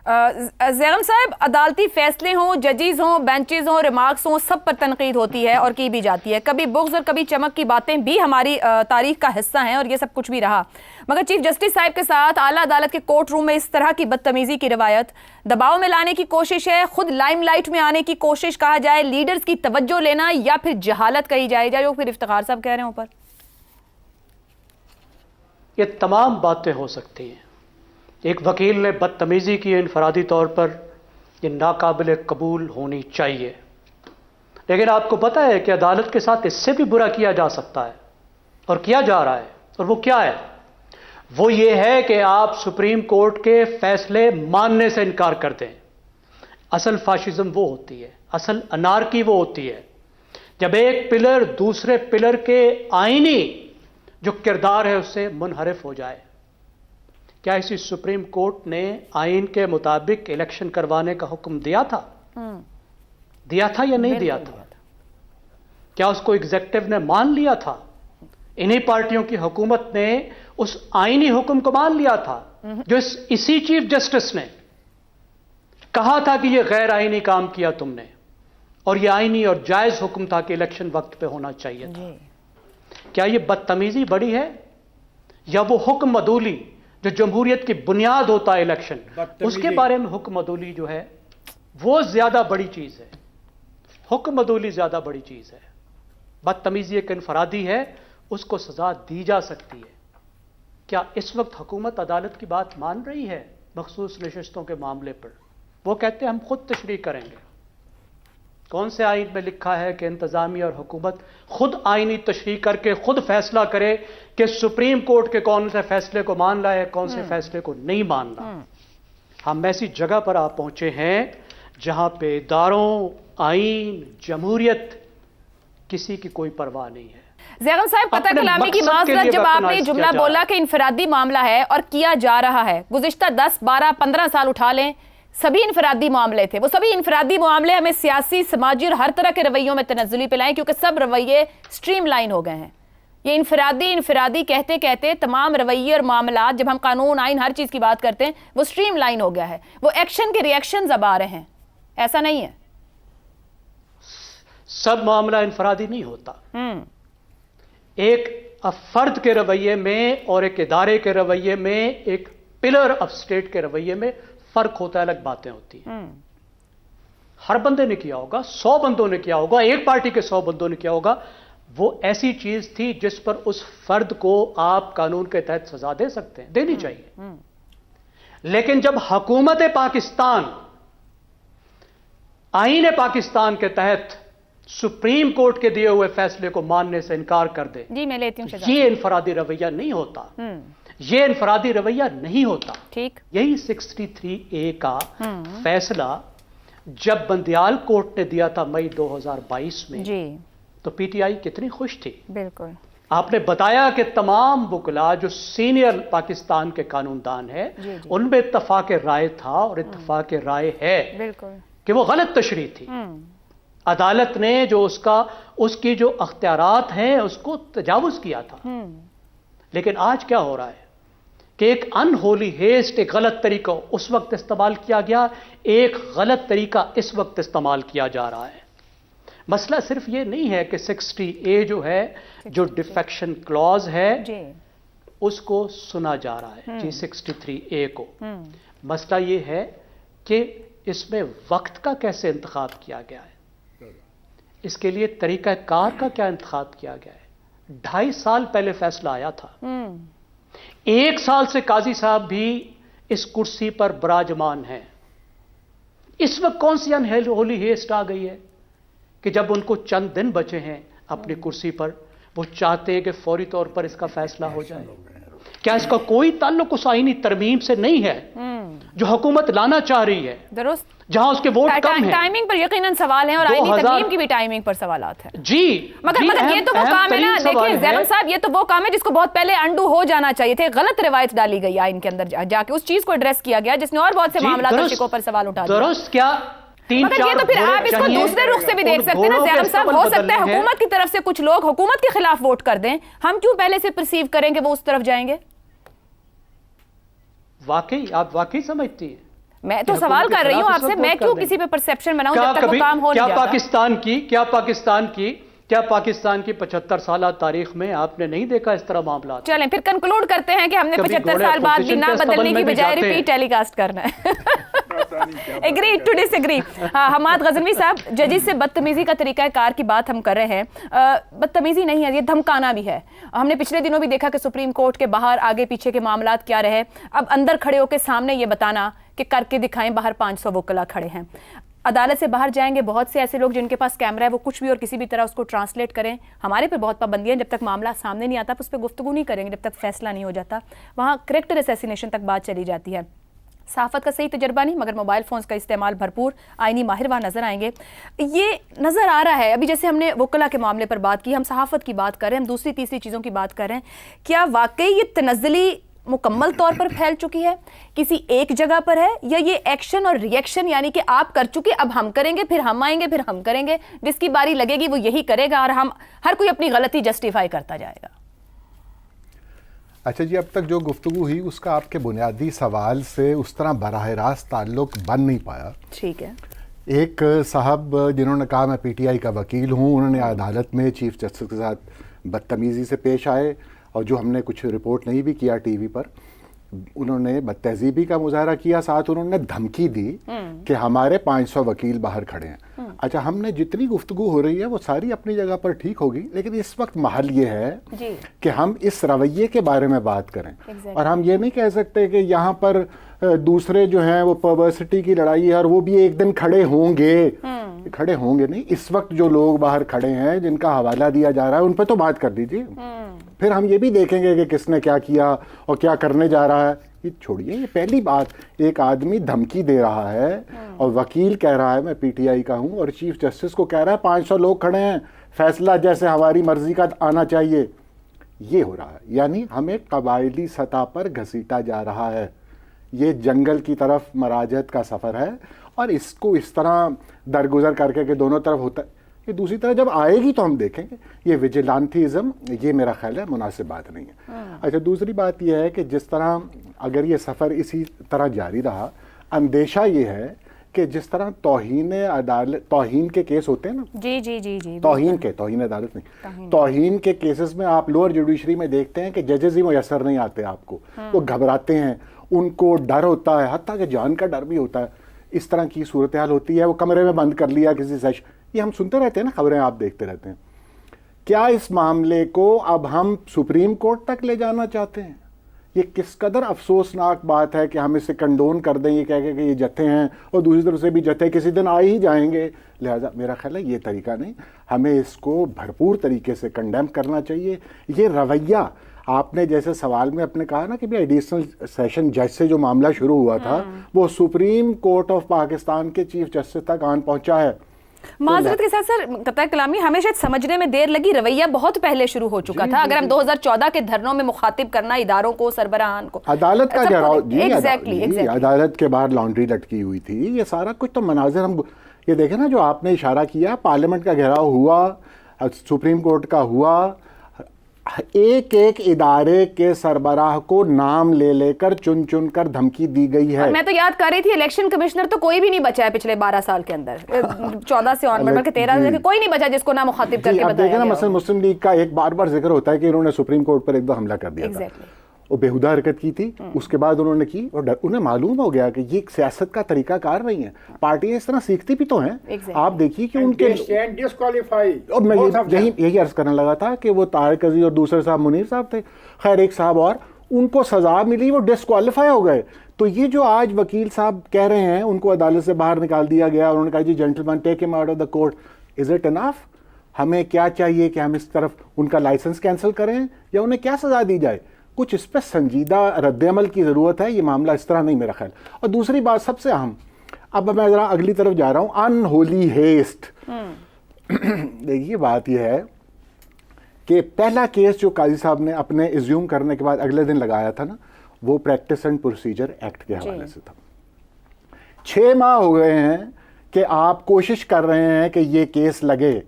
زیغم صاحب، عدالتی فیصلے ہوں، ججز ہوں، بینچز ہوں، ریمارکس ہوں، سب پر تنقید ہوتی ہے اور کی بھی جاتی ہے. کبھی بغض اور کبھی چمک کی باتیں بھی ہماری تاریخ کا حصہ ہیں اور یہ سب کچھ بھی رہا. مگر چیف جسٹس صاحب کے ساتھ اعلیٰ عدالت کے کورٹ روم میں اس طرح کی بدتمیزی کی روایت دباؤ میں لانے کی کوشش ہے، خود لائم لائٹ میں آنے کی کوشش کہا جائے، لیڈرز کی توجہ لینا، یا پھر جہالت کہی جائے جو پھر افتخار صاحب کہہ رہے ہیں اوپر. یہ تمام باتیں ہو سکتی ہیں. ایک وکیل نے بدتمیزی کی انفرادی طور پر یہ ناقابل قبول ہونی چاہیے، لیکن آپ کو پتہ ہے کہ عدالت کے ساتھ اس سے بھی برا کیا جا سکتا ہے اور کیا جا رہا ہے. اور وہ کیا ہے؟ وہ یہ ہے کہ آپ سپریم کورٹ کے فیصلے ماننے سے انکار کر دیں. اصل فاشزم وہ ہوتی ہے، اصل انارکی وہ ہوتی ہے جب ایک پلر دوسرے پلر کے آئینی جو کردار ہے اس سے منحرف ہو جائے. کیا اسی سپریم کورٹ نے آئین کے مطابق الیکشن کروانے کا حکم دیا تھا؟ دیا تھا یا نہیں دیا تھا؟ کیا اس کو ایگزیکٹو نے مان لیا تھا؟ انہی پارٹیوں کی حکومت نے اس آئینی حکم کو مان لیا تھا جو اسی چیف جسٹس نے کہا تھا کہ یہ غیر آئینی کام کیا تم نے، اور یہ آئینی اور جائز حکم تھا کہ الیکشن وقت پہ ہونا چاہیے تھا. کیا یہ بدتمیزی بڑی ہے یا وہ حکم عدولی جو جمہوریت کی بنیاد ہوتا ہے الیکشن، اس کے بارے میں حکم عدولی جو ہے وہ زیادہ بڑی چیز ہے؟ حکم عدولی زیادہ بڑی چیز ہے. بدتمیزی ایک انفرادی ہے، اس کو سزا دی جا سکتی ہے. کیا اس وقت حکومت عدالت کی بات مان رہی ہے مخصوص نشستوں کے معاملے پر؟ وہ کہتے ہیں ہم خود تشریح کریں گے. کون سے آئین میں لکھا ہے کہ انتظامیہ اور حکومت خود آئینی تشریح کر کے خود فیصلہ کرے کہ سپریم کورٹ کے کون سے فیصلے کو مان رہا ہے، کون سے فیصلے کو نہیں ماننا؟ ہم ایسی جگہ پر آپ پہنچے ہیں جہاں پہ اداروں، آئین، جمہوریت، کسی کی کوئی پرواہ نہیں ہے. زیغم صاحب، قطع کلامی کی معذرت، جب آپ نے جملہ بولا کہ انفرادی معاملہ ہے اور کیا جا رہا ہے، گزشتہ 10، 12، 15 سال اٹھا لیں، سبھی انفرادی معاملے تھے. وہ سبھی انفرادی معاملے ہمیں سیاسی، سماجی اور ہر طرح کے رویوں میں تنزلی پہ لائیں کیونکہ سب رویے سٹریم لائن ہو گئے ہیں. یہ انفرادی کہتے کہتے تمام رویے اور معاملات، جب ہم قانون، آئین، ہر چیز کی بات کرتے ہیں، وہ سٹریم لائن ہو گیا ہے. وہ ایکشن کے ریئیکشنز اب آ رہے ہیں. ایسا نہیں ہے؟ سب معاملہ انفرادی نہیں ہوتا. ایک فرد کے رویے میں اور ایک ادارے کے رویے میں، ایک پلر آف سٹیٹ کے رویے میں فرق ہوتا ہے، الگ باتیں ہوتی ہیں. ہر بندے نے کیا ہوگا، 100 بندوں نے کیا ہوگا، ایک پارٹی کے 100 بندوں نے کیا ہوگا. وہ ایسی چیز تھی جس پر اس فرد کو آپ قانون کے تحت سزا دے سکتے ہیں، دینی چاہیے. لیکن جب حکومت پاکستان آئین پاکستان کے تحت سپریم کورٹ کے دیے ہوئے فیصلے کو ماننے سے انکار کر دے، میں لیتی ہوں. یہ انفرادی رویہ نہیں ہوتا. یہ انفرادی رویہ نہیں ہوتا. ٹھیک. یہی 63A کا فیصلہ جب بندیال کورٹ نے دیا تھا مئی 2022 میں، تو پی ٹی آئی کتنی خوش تھی. بالکل. آپ نے بتایا کہ تمام وکلا جو سینئر پاکستان کے قانون دان ہیں، ان میں اتفاق رائے تھا اور اتفاق رائے ہے کہ وہ غلط تشریح تھی. عدالت نے جو اس کی جو اختیارات ہیں اس کو تجاوز کیا تھا. لیکن آج کیا ہو رہا ہے کہ ایک ان ہولی ہیسٹ، ایک غلط طریقہ اس وقت استعمال کیا گیا، ایک غلط طریقہ اس وقت استعمال کیا جا رہا ہے. مسئلہ صرف یہ نہیں ہے کہ 60A جو ہے، جو ڈیفیکشن کلوز ہے، اس کو سنا جا رہا ہے، جی 63A کو. مسئلہ یہ ہے کہ اس میں وقت کا کیسے انتخاب کیا گیا ہے، اس کے لیے طریقہ کار کا کیا انتخاب کیا گیا ہے. 2.5 سال پہلے فیصلہ آیا تھا. 1 سال سے قاضی صاحب بھی اس کرسی پر براجمان ہیں. اس وقت کون سی انہولی ہیسٹ آ گئی ہے کہ جب ان کو چند دن بچے ہیں اپنی کرسی پر، وہ چاہتے ہیں کہ فوری طور پر اس کا فیصلہ ہو جائے. کیا اس کا کوئی تعلق اس آئینی ترمیم سے نہیں ہے جو حکومت لانا چاہ رہی ہے؟ درست. جہاں اس کے ووٹ کم ہیں. ٹائمنگ پر یقیناً سوال ہیں اور آئینی ترمیم کی بھی ٹائمنگ پر سوالات ہیں. جی مگر یہ تو وہ کام ہے نا، دیکھیں زیغم صاحب، یہ تو وہ کام ہے جس کو بہت پہلے انڈو ہو جانا چاہیے تھے. غلط روایت ڈالی گئی آئین کے اندر جا کے، اس چیز کو ایڈریس کیا گیا جس نے اور بہت سے معاملات اور شکوں پر سوال اٹھا دیا. درست. کیا مگر یہ تو پھر آپ اس کو دوسرے رخ سے بھی دیکھ سکتے ہیں نا زیغم صاحب. ہو سکتا ہے حکومت کی طرف سے کچھ لوگ حکومت کے خلاف ووٹ کر دیں، ہم کیوں پہلے سے پرسیو کریں کہ وہ اس طرف جائیں گے؟ واقعی آپ واقعی سمجھتی ہیں میں تو سوال کر رہی ہوں آپ سے, میں کیوں کسی پہ پرسیپشن بناؤں جب تک وہ کام ہو نہیں جاتا؟ کیا پاکستان کی 75 سالہ تاریخ میں آپ نے نہیں دیکھا اس طرح معاملات؟ چلیں پھر کنکلوڈ کرتے ہیں کہ ہم نے 75 سال بعد بھی نہ بدلنے کی بجائے ریپیٹ ٹیلی کاسٹ کرنا ہے. Agree to disagree. Hammad Ghaznavi صاحب, ججز سے بدتمیزی کا طریقہ کار کی بات ہم کر رہے ہیں. بدتمیزی نہیں ہے, یہ دھمکانا بھی ہے. ہم نے پچھلے دنوں بھی دیکھا کہ سپریم کورٹ کے باہر آگے پیچھے کے معاملات کیا رہے. اب اندر کھڑے ہو کے سامنے یہ بتانا کہ کر کے دکھائیں, باہر 500 وکلا کھڑے ہیں. عدالت سے باہر جائیں گے بہت سے ایسے لوگ جن کے پاس کیمرہ ہے, وہ کچھ بھی اور کسی بھی طرح اس کو ٹرانسلیٹ کریں. ہمارے پہ بہت پابندیاں, جب تک معاملہ سامنے نہیں آتا اس پہ گفتگو نہیں کریں گے جب تک فیصلہ نہیں ہو جاتا. وہاں کریکٹر اسیسینیشن تک بات چلی جاتی ہے. صحافت کا صحیح تجربہ نہیں, مگر موبائل فونز کا استعمال بھرپور. آئینی ماہر وہاں نظر آئیں گے. یہ نظر آ رہا ہے ابھی جیسے ہم نے وکلا کے معاملے پر بات کی, ہم صحافت کی بات کر رہے ہیں, ہم دوسری تیسری چیزوں کی بات کر رہے ہیں. کیا واقعی یہ تنزلی مکمل طور پر پھیل چکی ہے, کسی ایک جگہ پر ہے, یا یہ ایکشن اور ری ایکشن, یعنی کہ آپ کر چکے اب ہم کریں گے, پھر ہم آئیں گے, پھر ہم کریں گے, جس کی باری لگے گی وہ یہی کرے گا, اور ہم ہر کوئی اپنی غلطی جسٹیفائی کرتا جائے گا؟ اچھا جی, اب تک جو گفتگو ہوئی اس کا آپ کے بنیادی سوال سے اس طرح براہ راست تعلق بن نہیں پایا. ٹھیک ہے. ایک صاحب جنہوں نے کہا میں پی ٹی آئی کا وکیل ہوں, انہوں نے عدالت میں چیف جسٹس کے ساتھ بدتمیزی سے پیش آئے, اور جو ہم نے کچھ رپورٹ نہیں بھی کیا ٹی وی پر, انہوں نے بدتہذیبی کا مظاہرہ کیا, ساتھ انہوں نے دھمکی دی کہ ہمارے 500 وکیل باہر کھڑے ہیں. اچھا, ہم نے جتنی گفتگو ہو رہی ہے وہ ساری اپنی جگہ پر ٹھیک ہوگی, لیکن اس وقت محل یہ ہے کہ ہم اس رویے کے بارے میں بات کریں. اور ہم یہ نہیں کہہ سکتے کہ یہاں پر دوسرے جو ہیں وہ پرورسٹی کی لڑائی ہے اور وہ بھی ایک دن کھڑے ہوں گے. کھڑے ہوں گے نہیں, اس وقت جو لوگ باہر کھڑے ہیں جن کا حوالہ دیا جا رہا ہے ان پہ تو بات کر دیجیے. پھر ہم یہ بھی دیکھیں گے کہ کس نے کیا کیا اور کیا کرنے جا رہا ہے. یہ چھوڑیے, یہ پہلی بات, ایک آدمی دھمکی دے رہا ہے اور وکیل کہہ رہا ہے میں پی ٹی آئی کا ہوں, اور چیف جسٹس کو کہہ رہا ہے 500 لوگ کھڑے ہیں, فیصلہ جیسے ہماری مرضی کا آنا چاہیے. یہ ہو رہا ہے, یعنی ہمیں قبائلی سطح پر گھسیٹا جا رہا ہے. یہ جنگل کی طرف مراجعت کا سفر ہے, اور اس کو اس طرح درگزر کر کے کہ دونوں طرف ہوتا ہے. یہ دوسری طرف جب آئے گی تو ہم دیکھیں گے. یہ وجیلانتھیزم, یہ میرا خیال ہے مناسب بات نہیں ہے. اچھا, دوسری بات یہ ہے کہ جس طرح اگر یہ سفر اسی طرح جاری رہا, اندیشہ یہ ہے کہ جس طرح توہین عدالت, توہین کے کیس ہوتے ہیں نا, جی توہین عدالت نہیں, توہین کے کیسز میں آپ لوور جوڈیشری میں دیکھتے ہیں کہ ججز ہی میسر نہیں آتے آپ کو. وہ گھبراتے ہیں, ان کو ڈر ہوتا ہے, حتیٰ کہ جان کا ڈر بھی ہوتا ہے. اس طرح کی صورتحال ہوتی ہے. وہ کمرے میں بند کر لیا کسی سیشن, یہ ہم سنتے رہتے ہیں نا, خبریں آپ دیکھتے رہتے ہیں. کیا اس معاملے کو اب ہم سپریم کورٹ تک لے جانا چاہتے ہیں؟ یہ کس قدر افسوسناک بات ہے کہ ہم اسے کنڈون کر دیں, یہ کہہ کے کہ یہ جتھے ہیں, اور دوسری طرف سے بھی جتھے کسی دن آ ہی جائیں گے. لہذا میرا خیال ہے یہ طریقہ نہیں, ہمیں اس کو بھرپور طریقے سے کنڈیم کرنا چاہیے. یہ رویہ آپ نے جیسے سوال میں اپنے کہا نا کہ ایڈیشنل سیشن جج سے جو معاملہ شروع ہوا تھا وہ سپریم کورٹ آف پاکستان کے چیف جسٹس تک آن پہنچا ہے. معذرت کے ساتھ سر, قطع کلامی, ہمیں شاید سمجھنے میں دیر لگی. رویہ بہت پہلے شروع ہو چکا تھا. اگر ہم 2014 کے دھرنوں میں مخاطب کرنا اداروں کو, سربراہان کو, عدالت کا گھیراؤ, عدالت کے باہر لانڈری لٹکی ہوئی تھی, یہ سارا کچھ تو مناظر ہم یہ دیکھیں نا جو آپ نے اشارہ کیا, پارلیمنٹ کا گھیراؤ ہوا, سپریم کورٹ کا ہوا, ایک ایک ادارے کے سربراہ کو نام لے لے کر چن چن کر دھمکی دی گئی ہے. میں تو یاد کر رہی تھی الیکشن کمشنر تو کوئی بھی نہیں بچا ہے پچھلے 12 سال کے اندر, 14 سے آن بلکہ 13 سے کوئی نہیں بچا جس کو نہ مخاطب کر کے بتایا. دیکھیں نا مثلا مسلم لیگ کا ایک بار بار ذکر ہوتا ہے کہ انہوں نے سپریم کورٹ پر ایک دو حملہ کر دیا تھا, وہ بےہودہ حرکت کی تھی, اس کے بعد انہوں نے کی, اور انہیں معلوم ہو گیا کہ یہ سیاست کا طریقہ کار نہیں ہے. پارٹیاں اس طرح سیکھتی بھی تو ہیں. آپ دیکھیے کہ ان کے, اور میں یہی عرض کرنے لگا تھا کہ وہ طارق عزیز اور دوسرے صاحب منیر صاحب تھے, خیر ایک صاحب اور, ان کو سزا ملی, وہ ڈسکوالیفائی ہو گئے. تو یہ جو آج وکیل صاحب کہہ رہے ہیں ان کو عدالت سے باہر نکال دیا گیا, انہوں نے کہا جی جینٹلمین ٹیک ہم out of the court, is it enough? ہمیں کیا چاہیے کہ ہم اس طرف ان کا لائسنس کینسل کریں یا انہیں کیا سزا دی جائے؟ کچھ اس پہ سنجیدہ رد عمل کی ضرورت ہے. یہ معاملہ اس طرح نہیں میرا خیال. اور دوسری بات سب سے اہم, اب میں ذرا اگلی طرف جا رہا ہوں, ان ہولی ہیسٹ. دیکھیے بات یہ ہے کہ پہلا کیس جو قاضی صاحب نے اپنے ایزیوم کرنے کے بعد اگلے دن لگایا تھا نا, وہ پریکٹس اینڈ پروسیجر ایکٹ کے حوالے سے تھا. 6 ماہ ہو گئے ہیں کہ آپ کوشش کر رہے ہیں کہ یہ کیس لگے,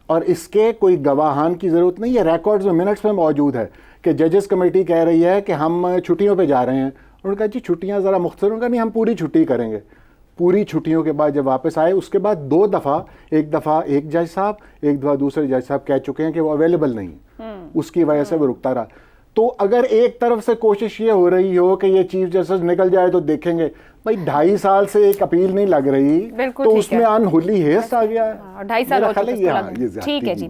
اور اس کے کوئی گواہان کی ضرورت نہیں ہے. ریکارڈز میں منٹس میں موجود ہے کہ ججز کمیٹی کہہ رہی ہے کہ ہم چھٹیوں پہ جا رہے ہیں, انہوں نے کہا جی چھٹیاں ذرا مختصر. انہوں نے کہا نہیں ہم پوری چھٹی کریں گے. پوری چھٹیوں کے بعد جب واپس آئے اس کے بعد 2 دفعہ، ایک دفعہ ایک جج صاحب، ایک دفعہ دوسرے جج صاحب کہہ چکے ہیں کہ وہ اویلیبل نہیں، اس کی وجہ سے وہ رکتا رہا. تو اگر ایک طرف سے کوشش یہ ہو رہی ہو کہ یہ چیف جسٹس نکل جائے تو دیکھیں گے، بھائی 2.5 سال سے ایک اپیل نہیں لگ رہی تو اس میں ان ہولی ہیسٹ آ گیا ہے. 2.5 سال ہو چکے. ٹھیک ہے جی.